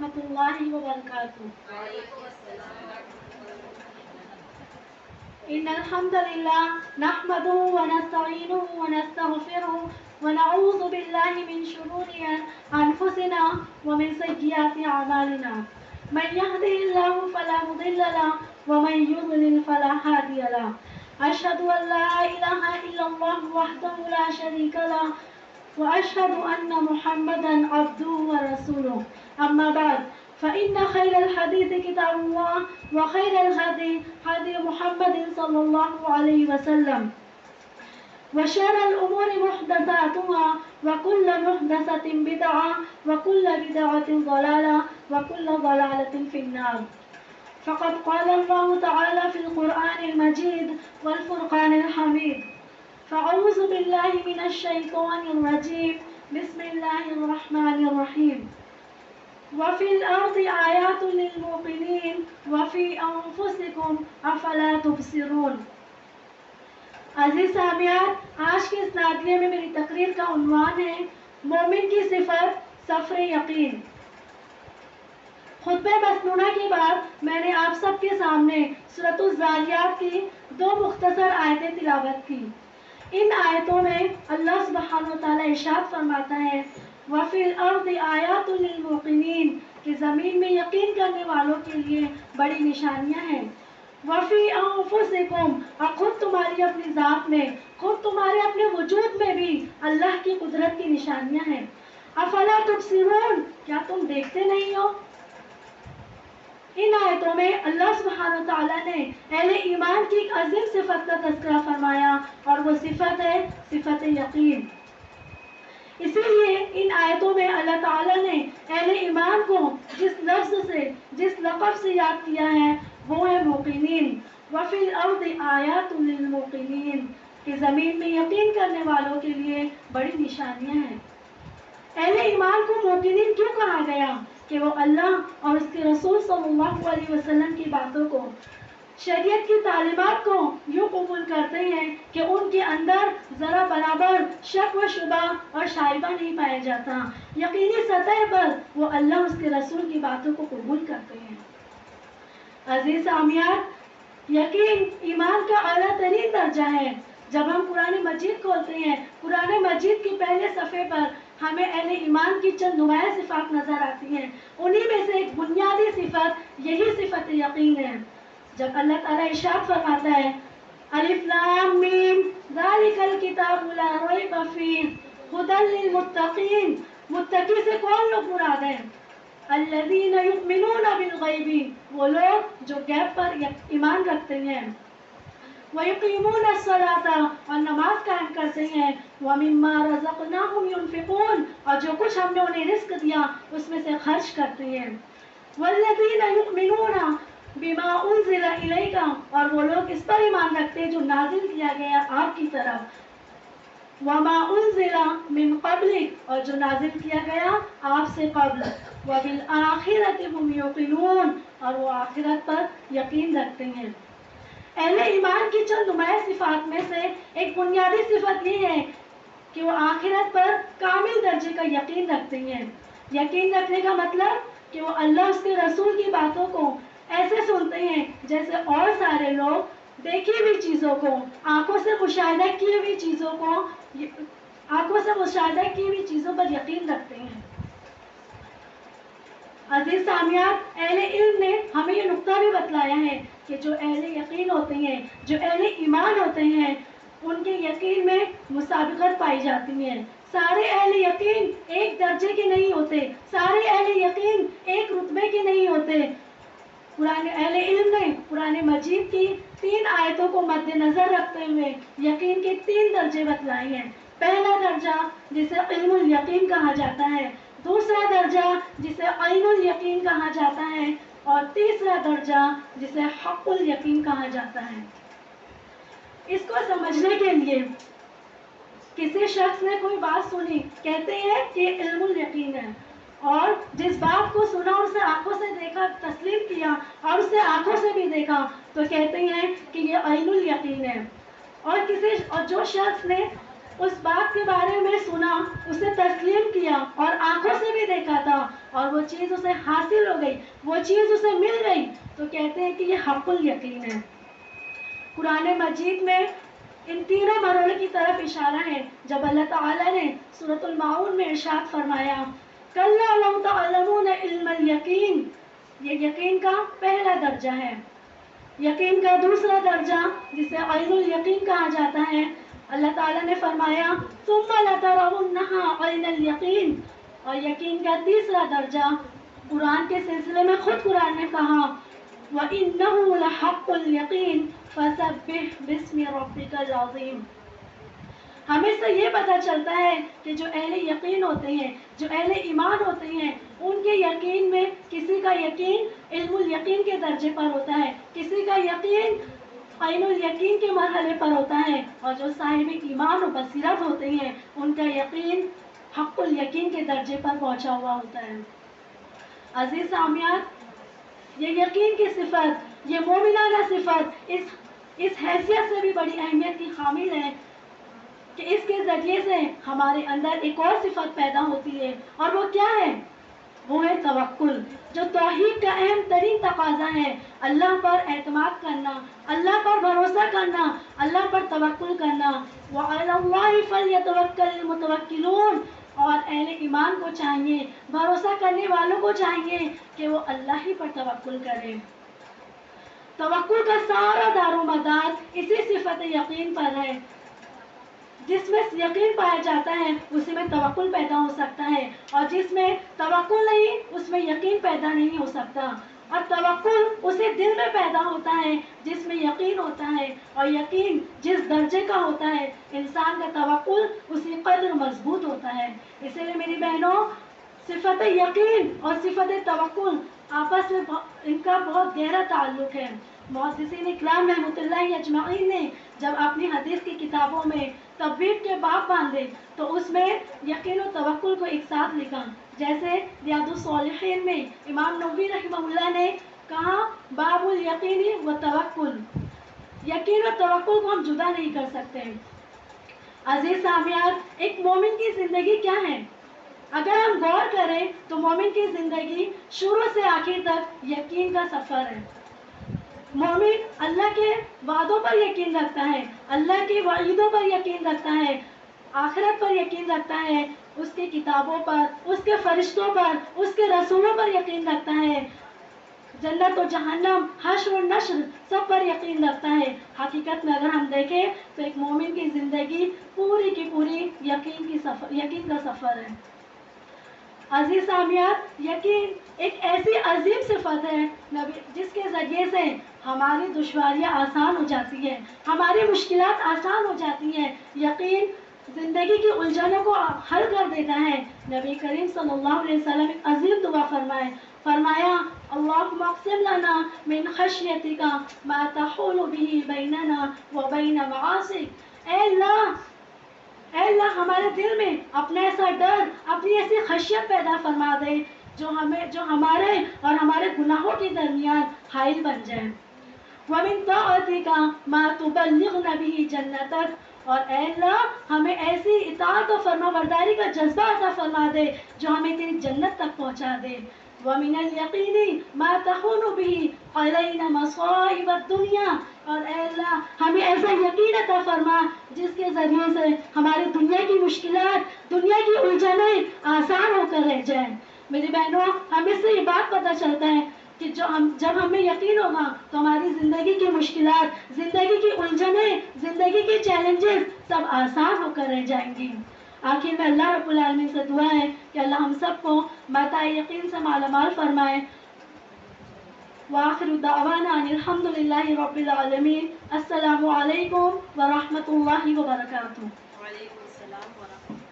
रहमतुल्लाहि व बरकातुहू। इन्नल हम्दुलिल्लाह नहमदुहु व नस्तईनुहु व नस्तगफिरुहु व नऊज़ु बिल्लाहि मिन शुरूरि अनफुसिना व मिन सय्यिआति अमालिना। मन यहदिहिल्लाहु फला मुदिल्ल लहु व मन युद्लिल फला हादिय लहु। अशहदु अन ला इलाहा इल्लल्लाहु वहदहु ला शरीका लहु व अशहदु अन्न मुहम्मदन अब्दुहु व रसूलुहु। अम्मा बाद फ़इन्न खैरल हदीस किताबुल्लाह व खैरल हदी हदी मुहम्मदिन सल्लल्लाहु अलैहि वसल्लम व शर्रल उमूरि मुहदसातुहा व कुल्लु मुहदसतिन बिदअह व कुल्लु बिदअतिन ज़लाला व कुल्लु ज़लालतिन फिन्नार। फ़क़द क़ाल अल्लाहु तआला फ़िल क़ुरआनिल मजीद वल फ़ुरक़ानिल हमीद। फ़अऊज़ु बिल्लाहि मिनश शैतानिर रजीम। बिस्मिल्लाहिर रहमानिर रहीम। वफ़िल अर्ज़ि आयातुन लिल मुक़िनीन वफ़ी अनफुसिकुम अफ़ला तुबसिरून। अज़ीज़ सामियात, आज के इस नादिये में मेरी तकरीर का उन्वान है मोमिन की सिफत सफ़रे यकीन। खुतबे मसनूना के बाद मैंने आप सबके सामने सूरतुज़ ज़ारियात की दो मुख्तसर आयतें तिलावत की। इन आयतों में अल्लाह सुब्हानहु व तआला इरशाद फरमाता है वफ़िल अर्ज़ि आयातुन लिल मुक़िनीन कि ज़मीन में यकीन करने वालों के लिए बड़ी निशानियां हैं। वफ़ी अनफुसिकुम और खुद तुम्हारी अपनी ज़ात में, खुद तुम्हारे अपने वजूद में भी अल्लाह की कुदरत की निशानियां हैं। अफ़ला तुबसिरून, क्या तुम देखते नहीं हो? इन आयतों में अल्लाह सुब्हानहु व तआला ने अहले ईमान की एक अजीम सिफत का तज़किरा फरमाया और वो सिफत है सिफत यकीन। इसीलिए इन आयतों में अल्लाह ताला ने अहले ईमान को जिस लफ्ज़ से, जिस लक़ब से याद किया है वो है मुक़िनीन। वफ़िल अर्ज़ि आयातुन लिल मुक़िनीन कि ज़मीन में यकीन करने वालों के लिए बड़ी निशानियां हैं। अहले ईमान को मुक़िनीन क्यों कहा गया? कि वो अल्लाह और उसके रसूल सल्लल्लाहु अलैहि वसल्लम की बातों को, शरीयत की तालीमात को यूँ कबूल करते हैं कि उनके अंदर ज़रा बराबर शक व शुबा और शाइबा नहीं पाया जाता। यकीनी सतह पर वो अल्लाह उसके रसूल की बातों को कबूल करते हैं। अज़ीज़ सामियात, यकीन ईमान का आला तरीन दर्जा है। जब हम कुरान मजीद खोलते हैं, कुरान मजीद के पहले सफ़े पर हमें अहले ईमान की चंद नुमाया सिफ़ात नज़र आती हैं। उन्हीं में से एक बुनियादी सिफ़त यही सिफ़त यकीन है। जब अल्लाह ताला इरशाद फरमाता है अलिफ लाम मीम ज़ालिकल किताबु ला रैब फ़ीह हुदल लिल मुत्तक़ीन, मुत्तकी से कौन लोग मुराद हैं? अल्लज़ीना युमिनूना बिल गैबी, वो लोग जो गैब पर ईमान रखते हैं। व युक़ीमूना अस्सलाता, और नमाज कायम करते हैं। व मिम्मा रज़क़नाहुम युनफ़िक़ून, और जो कुछ हमने उन्हें रिज़्क़ दिया उसमें से खर्च करते हैं। वल्लज़ीना युमिनूना बिमा उन्ज़िला इलैका, और वो लोग इस पर ईमान रखते हैं जो नाज़िल किया गया आपकी तरफ। वमा उन्ज़िला मिन क़ब्लिक, और जो नाज़िल किया गया आपसे क़ब्ल। व बिल आखिरति हुम युक़िनून, और वो आखिरत पर यकीन रखते हैं। अहले ईमान की चंद नुमाया सिफ़ात में से एक बुनियादी सिफ़त ये है कि वो आखिरत पर कामिल दर्जे का यकीन रखते हैं। यकीन रखने का मतलब कि वो अल्लाह उसके रसूल की बातों को ऐसे सुनते हैं जैसे और सारे लोग देखी हुई चीज़ों को, आंखों से मुशाहिदा की हुई चीज़ों को, आंखों से मुशाहिदा की हुई चीज़ों पर यकीन रखते हैं। अजीज सामियात, अहले इल्म ने हमें ये नुक्ता भी बतलाया है कि जो अहले यकीन होते हैं, जो अहले ईमान होते हैं, उनके यकीन में मुसाबिकत पाई जाती है। सारे अहले यकीन एक दर्जे के नहीं होते, सारे अहले यकीन एक रुतबे के नहीं होते। कुरान अहले इल्म ने कुरान मजीद की 3 आयतों को मद्देनजर रखते हुए यकीन के 3 दर्जे बतलाए हैं। पहला दर्जा जिसे इल्मुल यकीन कहा जाता है, दूसरा दर्जा जिसे ऐनुल यकीन कहा जाता है, और तीसरा दर्जा जिसे हक़ुल यकीन कहा जाता है। इसको समझने के लिए किसी शख्स ने कोई बात सुनी, कहते हैं कि इल्मुल यकीन है, और जिस बात को सुना उसे आंखों से देखा, तस्लीम किया और उसे आंखों से भी देखा, तो कहते हैं कि ये ऐनुल यकीन है। और जो शख्स ने اس بات کے بارے میں سنا، اسے تسلیم کیا اور آنکھوں سے بھی دیکھا تھا اور وہ چیز اسے حاصل ہو گئی، وہ چیز اسے مل گئی، تو کہتے ہیں کہ یہ حق الیقین ہے۔ قرآن مجید میں ان تینوں مرحلوں کی طرف اشارہ ہے جب اللہ تعالیٰ نے سورۃ الماعون میں ارشاد فرمایا کَلَّا لَوْ تَعْلَمُونَ عِلْمَ الْيَقِينِ، یہ یقین کا پہلا درجہ ہے۔ یقین کا دوسرا درجہ جسے عین الیقین کہا جاتا ہے، اللہ تعالیٰ نے فرمایا ثُمَّ لَتَرَوُنَّهَا عَيْنَ الْيَقِينِ، اور یقین کا تیسرا درجہ قرآن کے سلسلے میں خود قرآن نے کہا وَإِنَّهُ لَحَقُّ الْيَقِينِ فَسَبِّحْ بِاسْمِ رَبِّكَ الْعَظِيمِ۔ ہمیں سے یہ پتہ چلتا ہے کہ جو اہل یقین ہوتے ہیں، جو اہل ایمان ہوتے ہیں، ان کے یقین میں کسی کا یقین علم الیقین کے درجے پر ہوتا ہے، کسی کا یقین عین الیقین کے مرحلے پر ہوتا ہے، اور جو صاحب ایمان و بصیرت ہوتے ہیں ان کا یقین حق الیقین کے درجے پر پہنچا ہوا ہوتا ہے۔ عزیز سامعین، یہ یقین کی صفت، یہ مومنانہ صفت اس حیثیت سے بھی بڑی اہمیت کی حامل ہے کہ اس کے ذریعے سے ہمارے اندر ایک اور صفت پیدا ہوتی ہے، اور وہ کیا ہے؟ وہ ہے توکل، جو توحید کا اہم ترین تقاضا ہے۔ اللہ پر اعتماد کرنا، اللہ پر بھروسہ کرنا، اللہ پر توکل کرنا۔ وَعَلَى اللَّهِ فَلْيَتَوَكَّلِ الْمُتَوَكِّلُونَ، اور اہل ایمان کو چاہیے، بھروسہ کرنے والوں کو چاہیے کہ وہ اللہ ہی پر توکل کریں۔ توکل کا سارا دار و مدار اسی صفت یقین پر ہے۔ جس میں یقین پایا جاتا ہے اسی میں توکل پیدا ہو سکتا ہے، اور جس میں توکل نہیں اس میں یقین پیدا نہیں ہو سکتا۔ اور توکل اسی دل میں پیدا ہوتا ہے جس میں یقین ہوتا ہے، اور یقین جس درجے کا ہوتا ہے انسان کا توکل اسی قدر مضبوط ہوتا ہے۔ اسی لیے میری بہنوں، صفت یقین اور صفت توکل آپس میں ان کا بہت گہرا تعلق ہے۔ محدثین اکرام رحمۃ اللہ اجمعین نے جب اپنی حدیث کی کتابوں میں تبویب کے باب باندھے تو اس میں یقین و توکل کو ایک ساتھ لکھا، جیسے ریاض الصالحین میں امام نووی رحمہ اللہ نے کہا باب الیقین و توکل، یقین و توکل کو ہم جدا نہیں کر سکتے۔ عزیز سامعین، ایک مومن کی زندگی کیا ہے؟ اگر ہم غور کریں تو مومن کی زندگی شروع سے آخر تک یقین کا سفر ہے۔ مومن اللہ کے وعدوں پر یقین رکھتا ہے، اللہ کی وعیدوں پر یقین رکھتا ہے، آخرت پر یقین رکھتا ہے، اس کی کتابوں پر، اس کے فرشتوں پر، اس کے رسولوں پر یقین رکھتا ہے، جنت و جہنم، حشر و نشر سب پر یقین رکھتا ہے۔ حقیقت میں اگر ہم دیکھیں تو ایک مومن کی زندگی پوری کی پوری یقین کا سفر ہے۔ عزیز سامعین، یقین ایک ایسی عظیم صفت ہے جس کے ذریعے سے ہماری دشواریاں آسان ہو جاتی ہیں، ہماری مشکلات آسان ہو جاتی ہیں۔ یقین زندگی کی الجھنوں کو حل کر دیتا ہے۔ نبی کریم صلی اللہ علیہ وسلم ایک عظیم دعا فرمایا اللہم اقسم لنا من خشیتک ما تحول به بیننا وبین معاصیک۔ اے اللہ ہمارے دل میں اپنا ایسا ڈر، اپنی ایسی خشیت پیدا فرما دے جو ہمارے اور ہمارے گناہوں کے درمیان حائل بن جائے۔ وَمِن طَاعَتِكَ مَا تُبَلِّغْنَ بِهِ جَنَّتَكَ، اور اے اللہ ہمیں ایسی اطاعت و فرما برداری کا جذبہ عطا فرما دے جو ہمیں تیری جنت تک پہنچا دے۔ وَمِنَ الْيَقِينِ مَا تَحُونُ بِهِ عَلَيْنَا مَصَائِبَ الدُّنْيَا، اور اے اللہ ہمیں ایسا یقین عطا فرما جس کے ذریعے سے ہماری دنیا کی مشکلات، دنیا کی الجھنیں آسان ہو کر رہ جائیں۔ میری بہنوں، ہمیں سے یہ بات پتہ چلتا ہے کہ جب ہمیں یقین ہوگا تو ہماری زندگی کی مشکلات، زندگی کی الجھنیں، زندگی کے چیلنجز سب آسان ہو کر رہ جائیں گی۔ آخر میں اللہ رب العالمین سے دعا ہے کہ اللہ ہم سب کو متاع یقین سے مالا مال فرمائے۔ وآخر دعوانا ان الحمد للہ رب العالمین۔ السلام علیکم ورحمۃ اللہ وبرکاتہ۔ وعلیکم السلام ورحمۃ اللہ۔